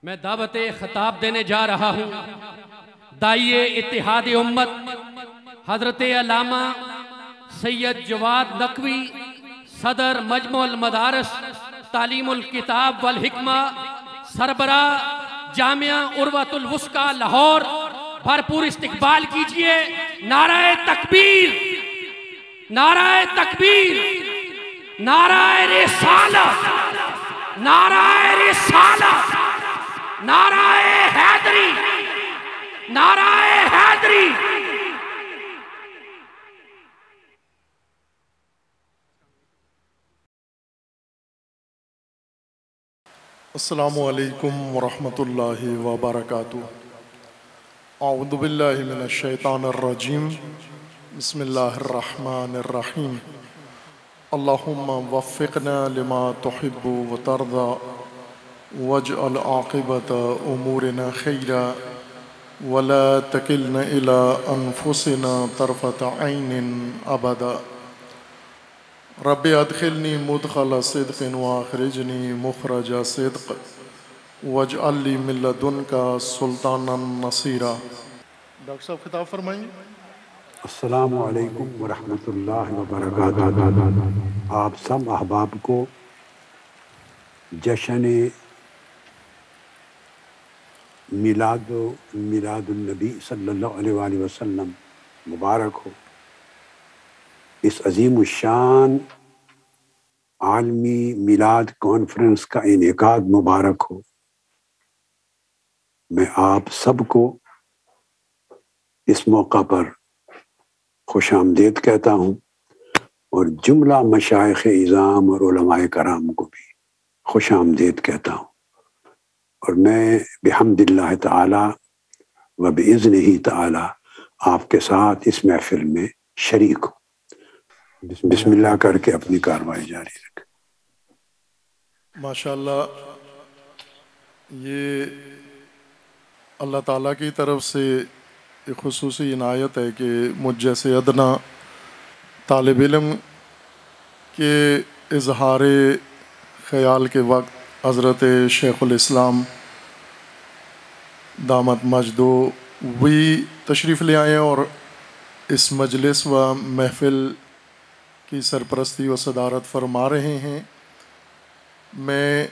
میں دعوت خطاب دینے جا رہا ہوں داعیے اتحاد امت حضرت علامہ سید جواد نقوی صدر مجمع المدارس تعلیم الکتاب والحکمہ سربراہ جامعہ عروۃ الوثقی لاہور، بھرپور استقبال کیجئے۔ نعرہ تکبیر، نعرہ تکبیر، نعرہ رسالت، نعرہ رسالت، نعرہ حیدری، نعرہ حیدری۔ السلام علیکم ورحمۃ اللہ وبرکاتہ۔ اعوذ باللہ من الشیطان الرجیم، بسم اللہ الرحمن الرحیم۔ اللہم وفقنا لما تحب وترضى واجعل عاقبۃ امورنا خیرا ولا تکلنا الی انفسنا طرفۃ عین ابدا۔ رب ادخلنی مدخل صدق واخرجنی مخرج صدق واجعل لی من لدنک سلطانا نصیرا۔ ڈاکٹر صاحب خطاب فرمائیں۔ السلام علیکم ورحمۃ اللہ وبرکاتہ۔ آپ سب احباب کو جشن میلاد النبی صلی اللہ علیہ وآلہ وسلم مبارک ہو۔ اس عظیم الشان عالمی میلاد کانفرنس کا انعقاد مبارک ہو۔ میں آپ سب کو اس موقع پر خوش آمدید کہتا ہوں، اور جملہ مشائخ اعظام اور علماء کرام کو بھی خوش آمدید کہتا ہوں، اور میں بحمد اللہ تعالی و بإذنہ تعالی آپ کے ساتھ اس محفل میں شریک ہوں۔ بسم اللہ کر کے اپنی کارروائی جاری رکھیں۔ ماشاءاللہ، یہ اللہ تعالیٰ کی طرف سے ایک خصوصی عنایت ہے کہ مجھ جیسے ادنا طالب علم کے اظہار خیال کے وقت حضرت شیخ الاسلام دامت مجدو بھی تشریف لے آئے اور اس مجلس و محفل کی سرپرستی و صدارت فرما رہے ہیں۔ میں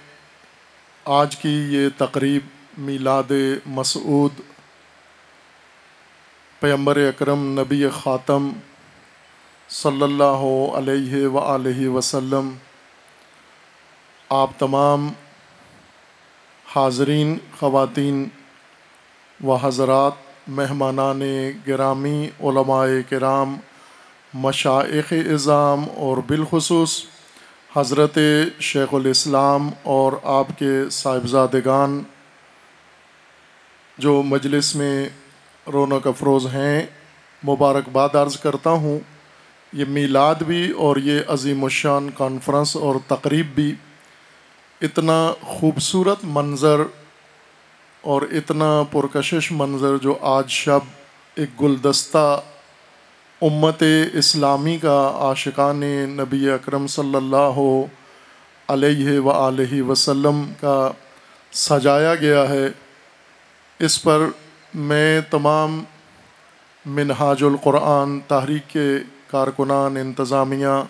آج کی یہ تقریب میلاد مسعود پیغمبر اکرم نبی خاتم صلی اللہ علیہ وآلہ وسلم، آپ تمام حاضرین خواتین و حضرات، مہمانان گرامی، علماء کرام، مشائخ اعظام اور بالخصوص حضرت شیخ الاسلام اور آپ کے صاحبزادگان جو مجلس میں رونق افروز ہیں، مبارکباد عرض کرتا ہوں۔ یہ میلاد بھی اور یہ عظیم الشان کانفرنس اور تقریب بھی اتنا خوبصورت منظر اور اتنا پرکشش منظر جو آج شب ایک گلدستہ امت اسلامی کا، عاشقان نبی اکرم صلی اللہ علیہ وآلہ وسلم کا سجایا گیا ہے، اس پر میں تمام منہاج القرآن تحریک کے کارکنان، انتظامیہ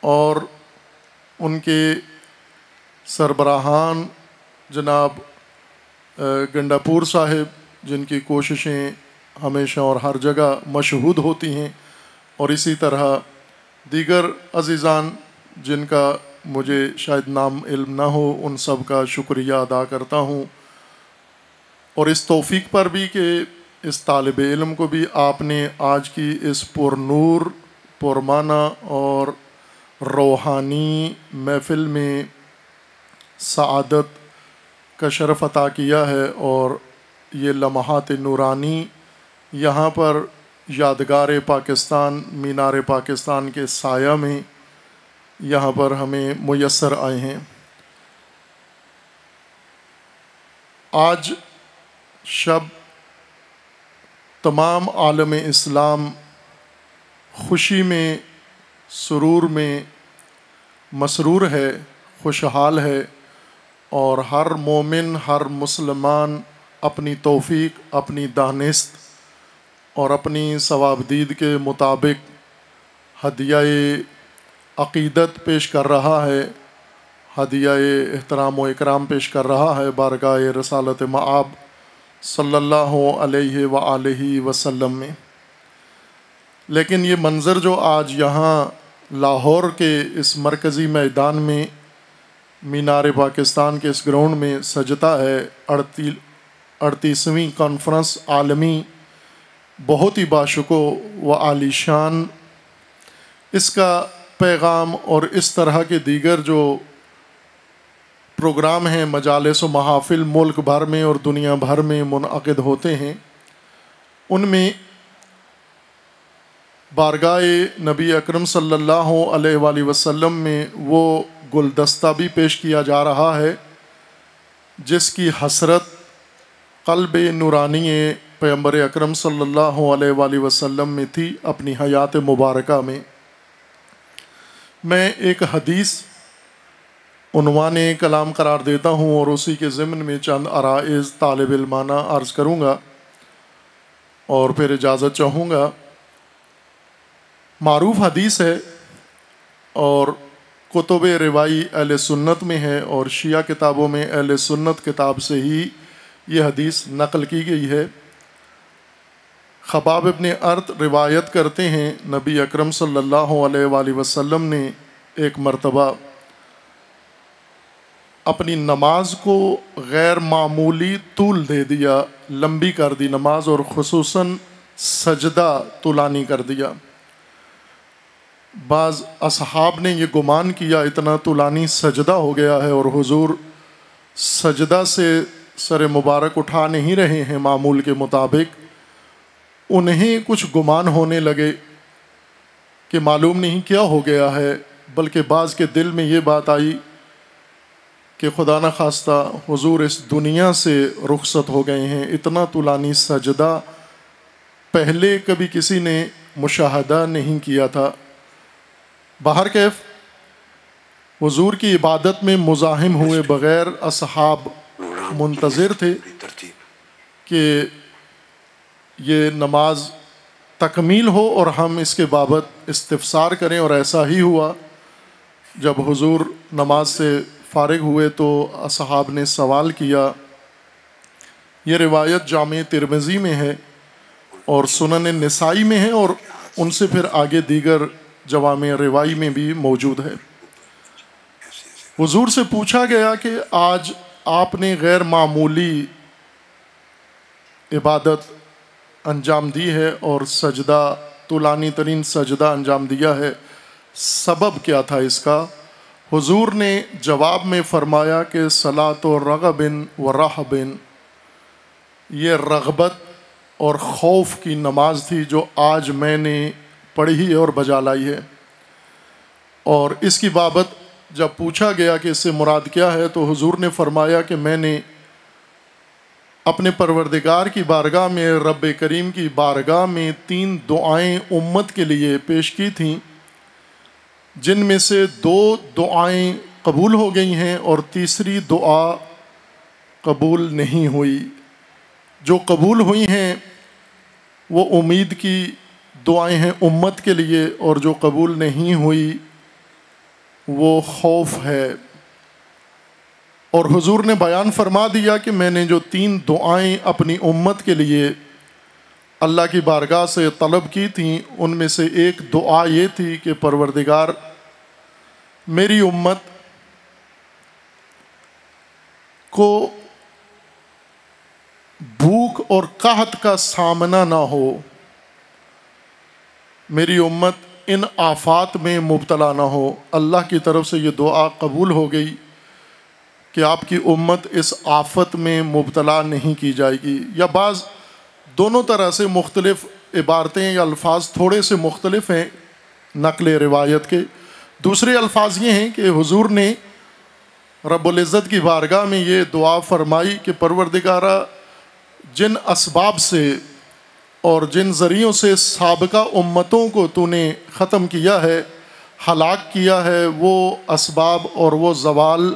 اور ان کے سربراہان جناب گنڈاپور صاحب، جن کی کوششیں ہمیشہ اور ہر جگہ مشہود ہوتی ہیں، اور اسی طرح دیگر عزیزان جن کا مجھے شاید نام علم نہ ہو، ان سب کا شکریہ ادا کرتا ہوں، اور اس توفیق پر بھی کہ اس طالب علم کو بھی آپ نے آج کی اس پر نور، پرمعنی اور روحانی محفل میں سعادت کا شرف عطا کیا ہے، اور یہ لمحات نورانی یہاں پر یادگار پاکستان، مینار پاکستان کے سایہ میں یہاں پر ہمیں میسر آئے ہیں۔ آج شب تمام عالم اسلام خوشی میں، سرور میں مسرور ہے، خوشحال ہے، اور ہر مومن ہر مسلمان اپنی توفیق، اپنی دانست اور اپنی ثوابدید کے مطابق ہدیہ عقیدت پیش کر رہا ہے، ہدیہ احترام و اکرام پیش کر رہا ہے بارگاہ رسالت مآب صلی اللہ علیہ وآلہ وسلم میں۔ لیکن یہ منظر جو آج یہاں لاہور کے اس مرکزی میدان میں مینار پاکستان کے اس گراؤنڈ میں سجتا ہے، 38ویں کانفرنس عالمی، بہت ہی باشکوہ و عالی شان، اس کا پیغام اور اس طرح کے دیگر جو پروگرام ہیں، مجالس و محافل ملک بھر میں اور دنیا بھر میں منعقد ہوتے ہیں، ان میں بارگاہ نبی اکرم صلی اللہ علیہ وآلہ وسلم میں وہ گلدستہ بھی پیش کیا جا رہا ہے جس کی حسرت قلب نورانی پیغمبر اکرم صلی اللہ علیہ وآلہ وسلم میں تھی اپنی حیات مبارکہ میں۔ میں ایک حدیث عنوان کلام قرار دیتا ہوں اور اسی کے ضمن میں چند عرائض طالب علمانہ عرض کروں گا اور پھر اجازت چاہوں گا۔ معروف حدیث ہے اور کتب روائی اہل سنت میں ہے اور شیعہ کتابوں میں اہل سنت کتاب سے ہی یہ حدیث نقل کی گئی ہے۔ خباب ابن ارت روایت کرتے ہیں، نبی اکرم صلی اللہ علیہ وآلہ وسلم نے ایک مرتبہ اپنی نماز کو غیر معمولی طول دے دیا، لمبی کر دی نماز، اور خصوصاً سجدہ طولانی کر دیا۔ بعض اصحاب نے یہ گمان کیا اتنا طولانی سجدہ ہو گیا ہے اور حضور سجدہ سے سر مبارک اٹھا نہیں رہے ہیں معمول کے مطابق، انہیں کچھ گمان ہونے لگے کہ معلوم نہیں کیا ہو گیا ہے، بلکہ بعض کے دل میں یہ بات آئی کہ خدا نخواستہ حضور اس دنیا سے رخصت ہو گئے ہیں، اتنا طولانی سجدہ پہلے کبھی کسی نے مشاہدہ نہیں کیا تھا۔ بہرکیف حضور کی عبادت میں مزاحم ہوئے بغیر اصحاب منتظر تھے کہ یہ نماز تکمیل ہو اور ہم اس کے بابت استفسار کریں، اور ایسا ہی ہوا۔ جب حضور نماز سے فارغ ہوئے تو اصحاب نے سوال کیا۔ یہ روایت جامع ترمذی میں ہے اور سنن نسائی میں ہے اور ان سے پھر آگے دیگر جوامع روائی میں بھی موجود ہے۔ حضور سے پوچھا گیا کہ آج آپ نے غیر معمولی عبادت انجام دی ہے اور سجدہ، طولانی ترین سجدہ انجام دیا ہے، سبب کیا تھا اس کا؟ حضور نے جواب میں فرمایا کہ صلاۃ رغب و رہب، یہ رغبت اور خوف کی نماز تھی جو آج میں نے پڑھی اور بجا لائی ہے۔ اور اس کی بابت جب پوچھا گیا کہ اس سے مراد کیا ہے تو حضور نے فرمایا کہ میں نے اپنے پروردگار کی بارگاہ میں، رب کریم کی بارگاہ میں 3 دعائیں امت کے لیے پیش کی تھیں، جن میں سے 2 دعائیں قبول ہو گئی ہیں اور تیسری دعا قبول نہیں ہوئی۔ جو قبول ہوئی ہیں وہ امید کی دعائیں ہیں امت کے لیے، اور جو قبول نہیں ہوئی وہ خوف ہے۔ اور حضور نے بیان فرما دیا کہ میں نے جو 3 دعائیں اپنی امت کے لیے اللہ کی بارگاہ سے طلب کی تھیں، ان میں سے ایک دعا یہ تھی کہ پروردگار میری امت کو بھوک اور قحط کا سامنا نہ ہو، میری امت ان آفات میں مبتلا نہ ہو۔ اللہ کی طرف سے یہ دعا قبول ہو گئی کہ آپ کی امت اس آفت میں مبتلا نہیں کی جائے گی۔ یا بعض دونوں طرح سے مختلف عبارتیں یا الفاظ تھوڑے سے مختلف ہیں نقل روایت کے۔ دوسرے الفاظ یہ ہیں کہ حضور نے رب العزت کی بارگاہ میں یہ دعا فرمائی کہ پروردگارہ، جن اسباب سے اور جن ذریعوں سے سابقہ امتوں کو تو نے ختم کیا ہے، ہلاک کیا ہے، وہ اسباب اور وہ زوال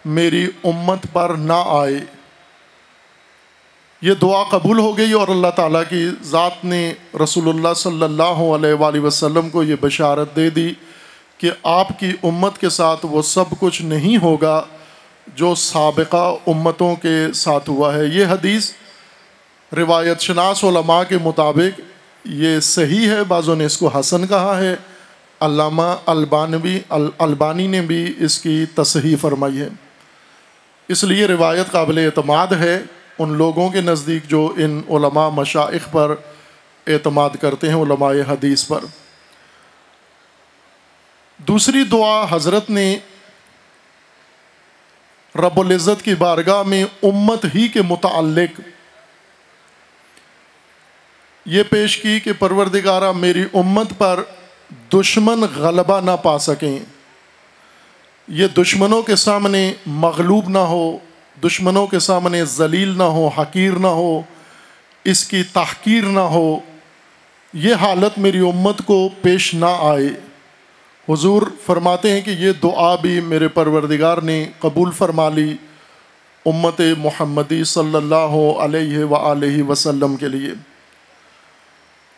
میری امت پر نہ آئے۔ یہ دعا قبول ہو گئی اور اللہ تعالیٰ کی ذات نے رسول اللہ صلی اللہ علیہ وآلہ وسلم کو یہ بشارت دے دی کہ آپ کی امت کے ساتھ وہ سب کچھ نہیں ہوگا جو سابقہ امتوں کے ساتھ ہوا ہے۔ یہ حدیث روایت شناس علماء کے مطابق یہ صحیح ہے، بعضوں نے اس کو حسن کہا ہے، علامہ البانی نے بھی اس کی تصحیح فرمائی ہے، اس لیے روایت قابل اعتماد ہے ان لوگوں کے نزدیک جو ان علماء مشائخ پر اعتماد کرتے ہیں، علماء حدیث پر۔ دوسری دعا حضرت نے رب العزت کی بارگاہ میں امت ہی کے متعلق یہ پیش کی کہ پروردگارہ میری امت پر دشمن غلبہ نہ پا سکیں، یہ دشمنوں کے سامنے مغلوب نہ ہو، دشمنوں کے سامنے ذلیل نہ ہو، حقیر نہ ہو، اس کی تحقیر نہ ہو، یہ حالت میری امت کو پیش نہ آئے۔ حضور فرماتے ہیں کہ یہ دعا بھی میرے پروردگار نے قبول فرما لی امت محمدی صلی اللہ علیہ وآلہ وسلم کے لیے۔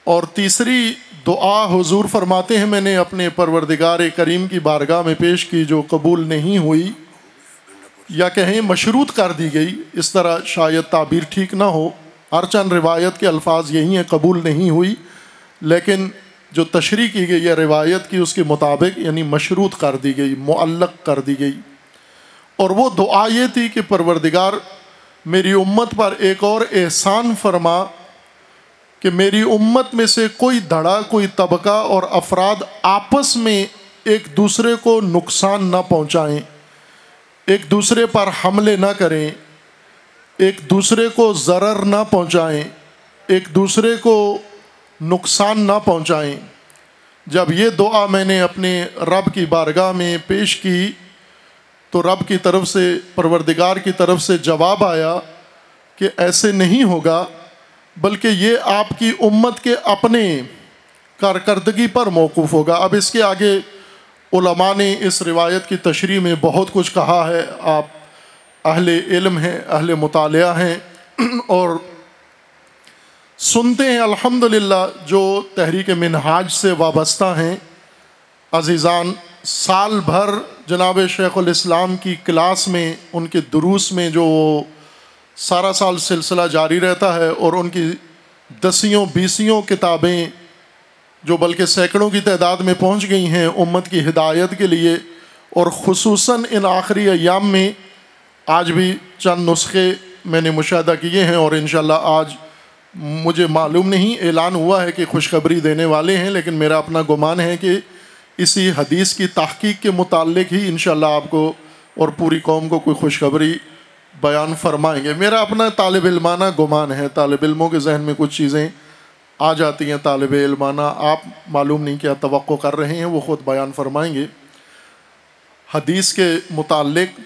اور تیسری دعا حضور فرماتے ہیں میں نے اپنے پروردگار کریم کی بارگاہ میں پیش کی جو قبول نہیں ہوئی، یا کہیں مشروط کر دی گئی، اس طرح شاید تعبیر ٹھیک نہ ہو، ہر چند روایت کے الفاظ یہی ہیں قبول نہیں ہوئی، لیکن جو تشریح کی گئی ہے روایت کی اس کے مطابق یعنی مشروط کر دی گئی، معلق کر دی گئی۔ اور وہ دعا یہ تھی کہ پروردگار میری امت پر ایک اور احسان فرما کہ میری امت میں سے کوئی دھڑا، کوئی طبقہ اور افراد آپس میں ایک دوسرے کو نقصان نہ پہنچائیں، ایک دوسرے پر حملے نہ کریں، ایک دوسرے کو ضرر نہ پہنچائیں، ایک دوسرے کو نقصان نہ پہنچائیں۔ جب یہ دعا میں نے اپنے رب کی بارگاہ میں پیش کی تو رب کی طرف سے، پروردگار کی طرف سے جواب آیا کہ ایسے نہیں ہوگا، بلکہ یہ آپ کی امت کے اپنے کارکردگی پر موقوف ہوگا۔ اب اس کے آگے علماء نے اس روایت کی تشریح میں بہت کچھ کہا ہے، آپ اہل علم ہیں، اہل مطالعہ ہیں اور سنتے ہیں الحمدللہ۔ جو تحریک منہاج سے وابستہ ہیں عزیزان، سال بھر جناب شیخ الاسلام کی کلاس میں، ان کے دروس میں جو سارا سال سلسلہ جاری رہتا ہے، اور ان کی 10-20 کتابیں جو بلکہ سینکڑوں کی تعداد میں پہنچ گئی ہیں امت کی ہدایت کے لیے، اور خصوصاً ان آخری ایام میں آج بھی چند نسخے میں نے مشاہدہ کیے ہیں، اور انشاءاللہ آج مجھے معلوم نہیں، اعلان ہوا ہے کہ خوشخبری دینے والے ہیں، لیکن میرا اپنا گمان ہے کہ اسی حدیث کی تحقیق کے متعلق ہی انشاءاللہ آپ کو اور پوری قوم کو کوئی خوشخبری بیان فرمائیں گے۔ میرا اپنا طالب علمانہ گمان ہے، طالب علموں کے ذہن میں کچھ چیزیں آ جاتی ہیں طالب علمانہ، آپ معلوم نہیں کیا توقع کر رہے ہیں، وہ خود بیان فرمائیں گے۔ حدیث کے متعلق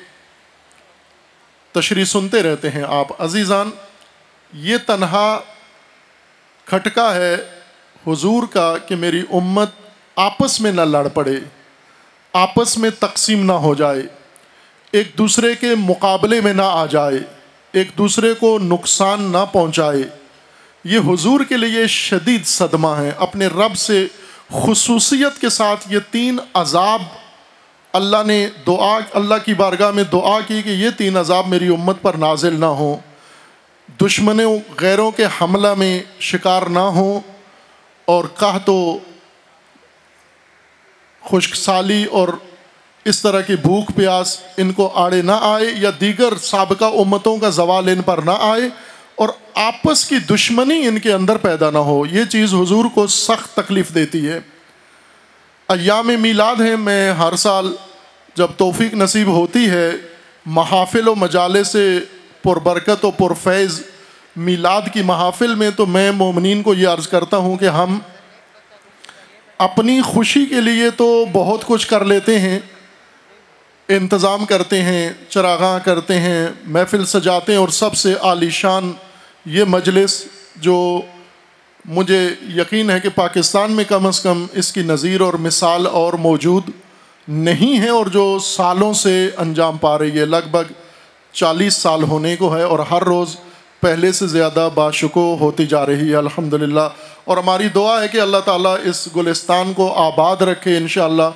تشریح سنتے رہتے ہیں آپ عزیزان۔ یہ تنہا کھٹکا ہے حضور کا کہ میری امت آپس میں نہ لڑ پڑے، آپس میں تقسیم نہ ہو جائے، ایک دوسرے کے مقابلے میں نہ آ جائے، ایک دوسرے کو نقصان نہ پہنچائے۔ یہ حضور کے لیے شدید صدمہ ہے۔ اپنے رب سے خصوصیت کے ساتھ یہ 3 عذاب اللہ کی بارگاہ میں دعا کی کہ یہ 3 عذاب میری امت پر نازل نہ ہوں، دشمنوں غیروں کے حملہ میں شکار نہ ہوں، اور قحط و خشک سالی اور اس طرح کی بھوک پیاس ان کو آڑے نہ آئے، یا دیگر سابقہ امتوں کا زوال ان پر نہ آئے، اور آپس کی دشمنی ان کے اندر پیدا نہ ہو۔ یہ چیز حضور کو سخت تکلیف دیتی ہے۔ ایام میلاد ہیں، میں ہر سال جب توفیق نصیب ہوتی ہے محافل و مجالس سے پربرکت و پرفیض میلاد کی محافل میں، تو میں مومنین کو یہ عرض کرتا ہوں کہ ہم اپنی خوشی کے لیے تو بہت کچھ کر لیتے ہیں، انتظام کرتے ہیں، چراغاں کرتے ہیں، محفل سجاتے ہیں، اور سب سے عالی شان یہ مجلس جو مجھے یقین ہے کہ پاکستان میں کم از کم اس کی نظیر اور مثال اور موجود نہیں ہے اور جو سالوں سے انجام پا رہی ہے، لگ بھگ 40 سال ہونے کو ہے، اور ہر روز پہلے سے زیادہ باشکوہ ہوتی جا رہی ہے الحمدللہ۔ اور ہماری دعا ہے کہ اللہ تعالیٰ اس گلستان کو آباد رکھے انشاءاللہ،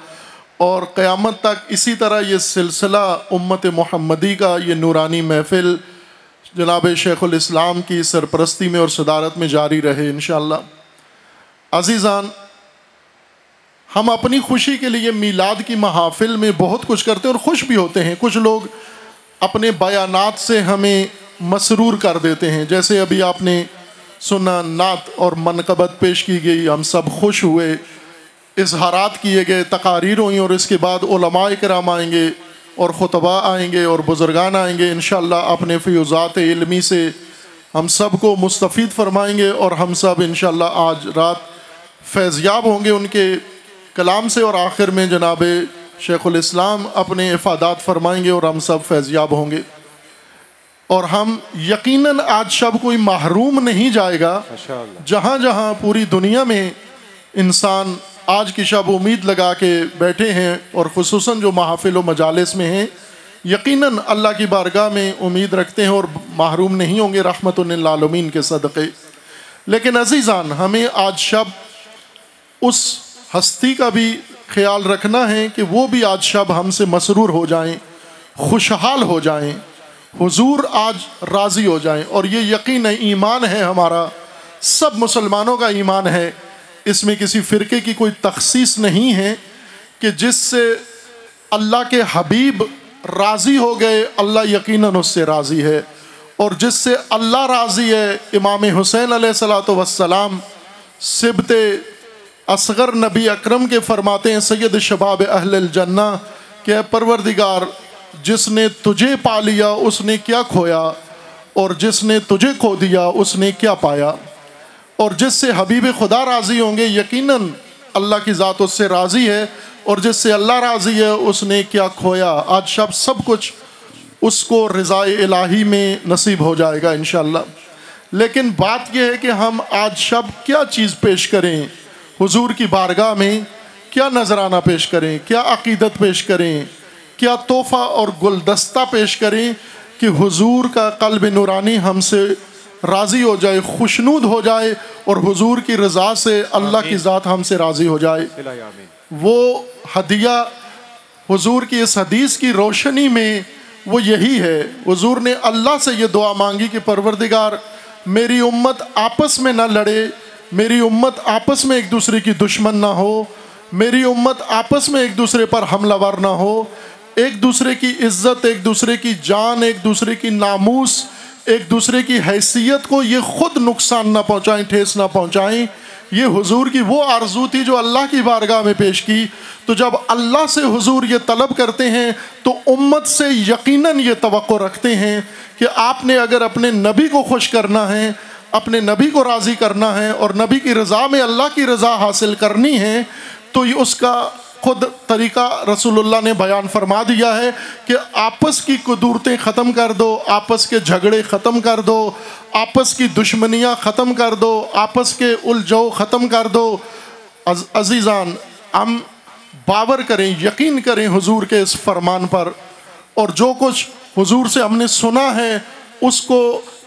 اور قیامت تک اسی طرح یہ سلسلہ امت محمدی کا، یہ نورانی محفل جناب شیخ الاسلام کی سرپرستی میں اور صدارت میں جاری رہے انشاءاللہ۔ عزیزان، ہم اپنی خوشی کے لیے میلاد کی محافل میں بہت کچھ کرتے ہیں اور خوش بھی ہوتے ہیں۔ کچھ لوگ اپنے بیانات سے ہمیں مسرور کر دیتے ہیں، جیسے ابھی آپ نے سنا نعت اور منقبت پیش کی گئی، ہم سب خوش ہوئے، اظہارات کیے گئے، تقاریر ہوئیں، اور اس کے بعد علماء کرام آئیں گے اور خطباء آئیں گے اور بزرگان آئیں گے انشاءاللہ اپنے فیوضات علمی سے ہم سب کو مستفید فرمائیں گے، اور ہم سب انشاءاللہ آج رات فیضیاب ہوں گے ان کے کلام سے، اور آخر میں جناب شیخ الاسلام اپنے افادات فرمائیں گے اور ہم سب فیضیاب ہوں گے۔ اور ہم یقیناً آج شب کوئی محروم نہیں جائے گا، جہاں جہاں پوری دنیا میں انسان آج کی شب امید لگا کے بیٹھے ہیں، اور خصوصاً جو محافل و مجالس میں ہیں، یقیناً اللہ کی بارگاہ میں امید رکھتے ہیں اور محروم نہیں ہوں گے رحمت للعالمین کے صدقے۔ لیکن عزیزان، ہمیں آج شب اس ہستی کا بھی خیال رکھنا ہے کہ وہ بھی آج شب ہم سے مسرور ہو جائیں، خوشحال ہو جائیں، حضور آج راضی ہو جائیں۔ اور یہ یقین ایمان ہے ہمارا، سب مسلمانوں کا ایمان ہے، اس میں کسی فرقے کی کوئی تخصیص نہیں ہے، کہ جس سے اللہ کے حبیب راضی ہو گئے اللہ یقیناً اس سے راضی ہے، اور جس سے اللہ راضی ہے امام حسین علیہ السلام سبت اصغر نبی اکرم کے فرماتے ہیں سید شباب اہل الجنہ کہ اے پروردگار، جس نے تجھے پا لیا اس نے کیا کھویا، اور جس نے تجھے کھو دیا اس نے کیا پایا۔ اور جس سے حبیب خدا راضی ہوں گے یقیناً اللہ کی ذات اس سے راضی ہے، اور جس سے اللہ راضی ہے اس نے کیا کھویا۔ آج شب سب کچھ اس کو رضا الہی میں نصیب ہو جائے گا انشاءاللہ۔ لیکن بات یہ ہے کہ ہم آج شب کیا چیز پیش کریں حضور کی بارگاہ میں، کیا نذرانہ پیش کریں، کیا عقیدت پیش کریں، کیا تحفہ اور گلدستہ پیش کریں کہ حضور کا قلب نورانی ہم سے راضی ہو جائے، خوشنود ہو جائے، اور حضور کی رضا سے اللہ کی ذات ہم سے راضی ہو جائے۔ وہ ہدیہ حضور کی اس حدیث کی روشنی میں وہ یہی ہے، حضور نے اللہ سے یہ دعا مانگی کہ پروردگار میری امت آپس میں نہ لڑے، میری امت آپس میں ایک دوسرے کی دشمن نہ ہو، میری امت آپس میں ایک دوسرے پر حملہ ور نہ ہو، ایک دوسرے کی عزت، ایک دوسرے کی جان، ایک دوسرے کی ناموس، ایک دوسرے کی حیثیت کو یہ خود نقصان نہ پہنچائیں، ٹھیس نہ پہنچائیں۔ یہ حضور کی وہ آرزو تھی جو اللہ کی بارگاہ میں پیش کی۔ تو جب اللہ سے حضور یہ طلب کرتے ہیں تو امت سے یقیناً یہ توقع رکھتے ہیں کہ آپ نے اگر اپنے نبی کو خوش کرنا ہے، اپنے نبی کو راضی کرنا ہے، اور نبی کی رضا میں اللہ کی رضا حاصل کرنی ہے، تو یہ اس کا خود طریقہ رسول اللہ نے بیان فرما دیا ہے کہ آپس کی قدورتیں ختم کر دو، آپس کے جھگڑے ختم کر دو، آپس کی دشمنیاں ختم کر دو، آپس کے الجھو ختم کر دو۔ عزیزان، ہم باور کریں، یقین کریں حضور کے اس فرمان پر، اور جو کچھ حضور سے ہم نے سنا ہے اس کو،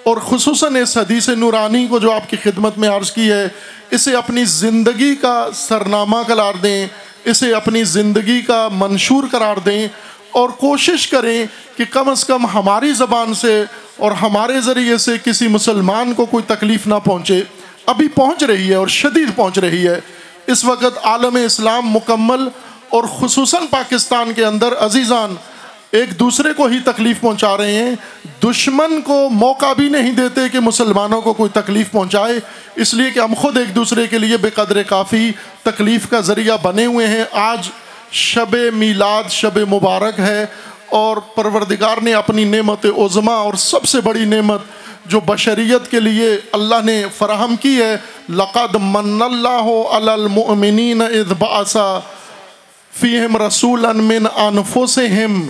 اور خصوصاً اس حدیث نورانی کو جو آپ کی خدمت میں عرض کی ہے، اسے اپنی زندگی کا سرنامہ قرار دیں، اسے اپنی زندگی کا منشور قرار دیں، اور کوشش کریں کہ کم از کم ہماری زبان سے اور ہمارے ذریعے سے کسی مسلمان کو کوئی تکلیف نہ پہنچے۔ ابھی پہنچ رہی ہے اور شدید پہنچ رہی ہے۔ اس وقت عالم اسلام مکمل اور خصوصاً پاکستان کے اندر عزیزان ایک دوسرے کو ہی تکلیف پہنچا رہے ہیں، دشمن کو موقع بھی نہیں دیتے کہ مسلمانوں کو کوئی تکلیف پہنچائے، اس لیے کہ ہم خود ایک دوسرے کے لیے بے قدر کافی تکلیف کا ذریعہ بنے ہوئے ہیں۔ آج شب میلاد، شب مبارک ہے، اور پروردگار نے اپنی نعمت عظمیٰ اور سب سے بڑی نعمت جو بشریت کے لیے اللہ نے فراہم کی ہے، لقد من اللہ علی المؤمنین اذ بعث فیہم رسولا من انفسہم،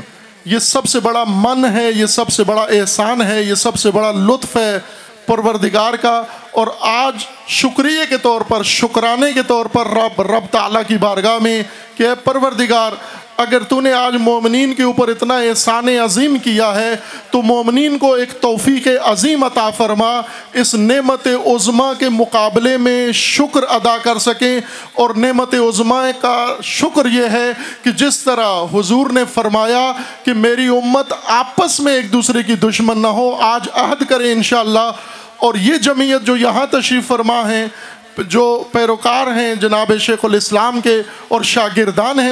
یہ سب سے بڑا من ہے، یہ سب سے بڑا احسان ہے، یہ سب سے بڑا لطف ہے پروردگار کا۔ اور آج شکریہ کے طور پر، شکرانے کے طور پر رب تعالیٰ کی بارگاہ میں کہ اے پروردگار، اگر تو نے آج مومنین کے اوپر اتنا احسان عظیم کیا ہے تو مومنین کو ایک توفیق عظیم عطا فرما، اس نعمت عظمیٰ کے مقابلے میں شکر ادا کر سکیں۔ اور نعمت عظمیٰ کا شکر یہ ہے کہ جس طرح حضور نے فرمایا کہ میری امت آپس میں ایک دوسرے کی دشمن نہ ہو، آج عہد کریں انشاءاللہ۔ اور یہ جمعیت جو یہاں تشریف فرما ہیں، جو پیروکار ہیں جناب شیخ الاسلام کے اور شاگردان ہیں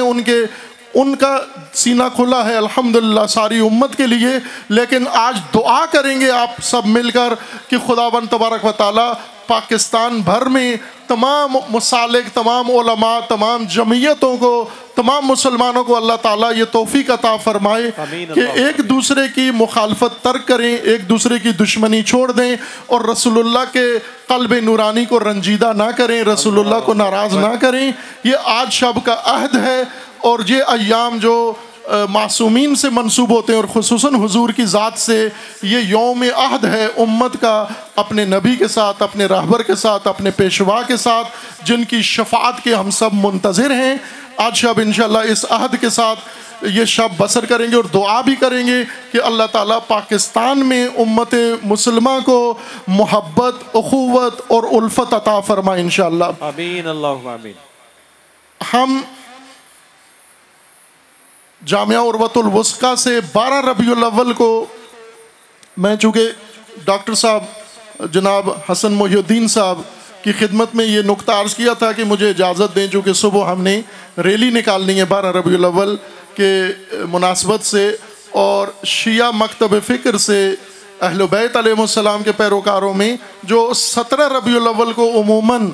ان کا سینہ کھلا ہے الحمدللہ ساری امت کے لیے۔ لیکن آج دعا کریں گے آپ سب مل کر کہ خداوند تبارک و تعالی پاکستان بھر میں تمام مسالک، تمام علماء، تمام جمعیتوں کو، تمام مسلمانوں کو اللہ تعالیٰ یہ توفیق عطا فرمائے کہ ایک دوسرے کی مخالفت ترک کریں، ایک دوسرے کی دشمنی چھوڑ دیں، اور رسول اللہ کے قلب نورانی کو رنجیدہ نہ کریں، رسول اللہ کو ناراض نہ کریں۔ یہ آج شب کا عہد ہے، اور یہ ایام جو معصومین سے منسوب ہوتے ہیں اور خصوصاً حضور کی ذات سے، یہ یوم عہد ہے امت کا اپنے نبی کے ساتھ، اپنے راہبر کے ساتھ، اپنے پیشوا کے ساتھ، جن کی شفاعت کے ہم سب منتظر ہیں۔ آج شب انشاءاللہ اس عہد کے ساتھ یہ شب بسر کریں گے اور دعا بھی کریں گے کہ اللہ تعالیٰ پاکستان میں امت مسلمہ کو محبت، اخوت اور الفت عطا فرمائے انشاءاللہ۔ آمین اللہم آمین۔ ہم جامعہ عروۃ الوثقیٰ سے 12 ربیع الاول کو، میں چونکہ ڈاکٹر صاحب جناب حسن محی الدین صاحب کی خدمت میں یہ نکتہ عرض کیا تھا کہ مجھے اجازت دیں، چونکہ صبح ہم نے ریلی نکالنی ہے 12 ربیع الاول کے مناسبت سے، اور شیعہ مکتب فکر سے اہل بیت علیہ السلام کے پیروکاروں میں جو 17 ربیع الاول کو عموماً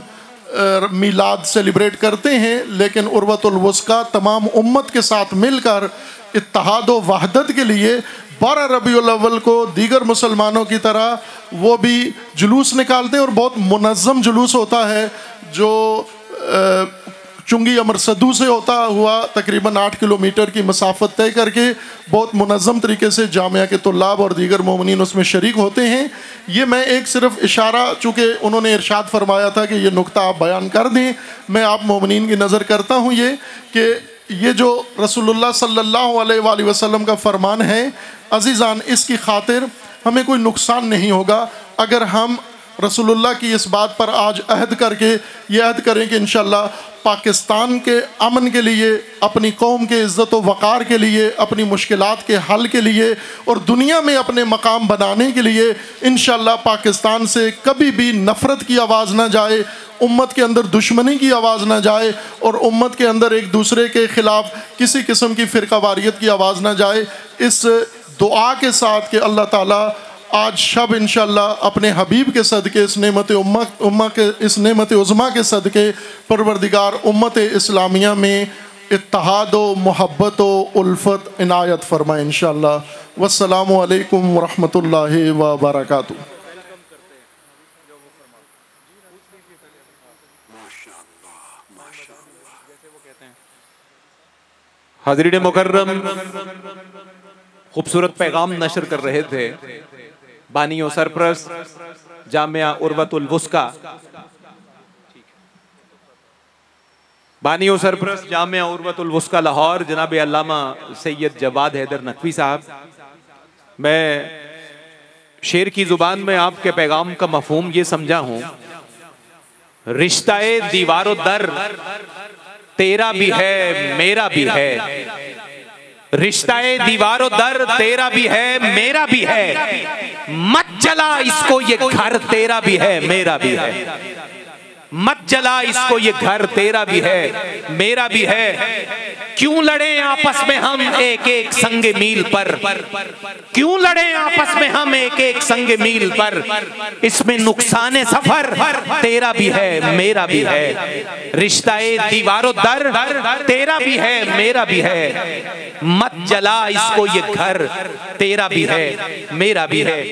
میلاد سیلیبریٹ کرتے ہیں، لیکن عروۃ الوثقیٰ تمام امت کے ساتھ مل کر اتحاد و وحدت کے لیے 12 ربیع الاول کو دیگر مسلمانوں کی طرح وہ بھی جلوس نکالتے ہیں، اور بہت منظم جلوس ہوتا ہے جو چنگی امرصدو سے ہوتا ہوا تقریباً 8 کلومیٹر کی مسافت طے کر کے بہت منظم طریقے سے جامعہ کے طلاب اور دیگر مومنین اس میں شریک ہوتے ہیں۔ یہ میں ایک صرف اشارہ، چونکہ انہوں نے ارشاد فرمایا تھا کہ یہ نکتہ آپ بیان کر دیں، میں آپ مومنین کی نظر کرتا ہوں یہ کہ یہ جو رسول اللہ صلی اللہ علیہ وآلہ وسلم کا فرمان ہے عزیزان، اس کی خاطر ہمیں کوئی نقصان نہیں ہوگا اگر ہم رسول اللہ کی اس بات پر آج عہد کر کے یہ عہد کریں کہ انشاءاللہ پاکستان کے امن کے لیے، اپنی قوم کے عزت و وقار کے لیے، اپنی مشکلات کے حل کے لیے اور دنیا میں اپنے مقام بنانے کے لیے انشاءاللہ پاکستان سے کبھی بھی نفرت کی آواز نہ جائے، امت کے اندر دشمنی کی آواز نہ جائے، اور امت کے اندر ایک دوسرے کے خلاف کسی قسم کی فرقہ واریت کی آواز نہ جائے۔ اس دعا کے ساتھ کہ اللہ تعالیٰ آج شب انشاءاللہ اپنے حبیب کے صدقے اس نعمت عظمیٰ کے صدقے پروردگار امت اسلامیہ میں اتحاد و محبت و الفت عنایت فرمائے انشاءاللہ۔ والسلام علیکم ورحمۃ اللہ وبرکاتہ۔ حاضرین مکرم، خوبصورت پیغام نشر کر رہے تھے بانی و سرپرست جامعہ عروۃ الوثقیٰ، بانی و سرپرست جامعہ عروۃ الوثقیٰ لاہور جناب علامہ سید جواد حیدر نقوی صاحب۔ میں شعر کی زبان میں آپ کے پیغام کا مفہوم یہ سمجھا ہوں، رشتہ دیوار و در تیرا بھی ہے میرا بھی ہے، رشتہ دیوار و در تیرا بھی ہے میرا بھی ہے، مت جلا اس کو یہ گھر تیرا بھی ہے میرا بھی ہے، مت جلا اس کو یہ گھر تیرا بھی ہے میرا بھی ہے، کیوں لڑیں آپس میں ہم ایک ایک سنگ میل پر، کیوں لڑیں آپس میں ہم ایک ایک سنگ میل پر، اس میں نقصان سفر تیرا بھی ہے میرا بھی ہے، رشتہ دیوار و در تیرا بھی ہے میرا بھی ہے، مت جلا اس کو یہ گھر تیرا بھی ہے میرا بھی ہے۔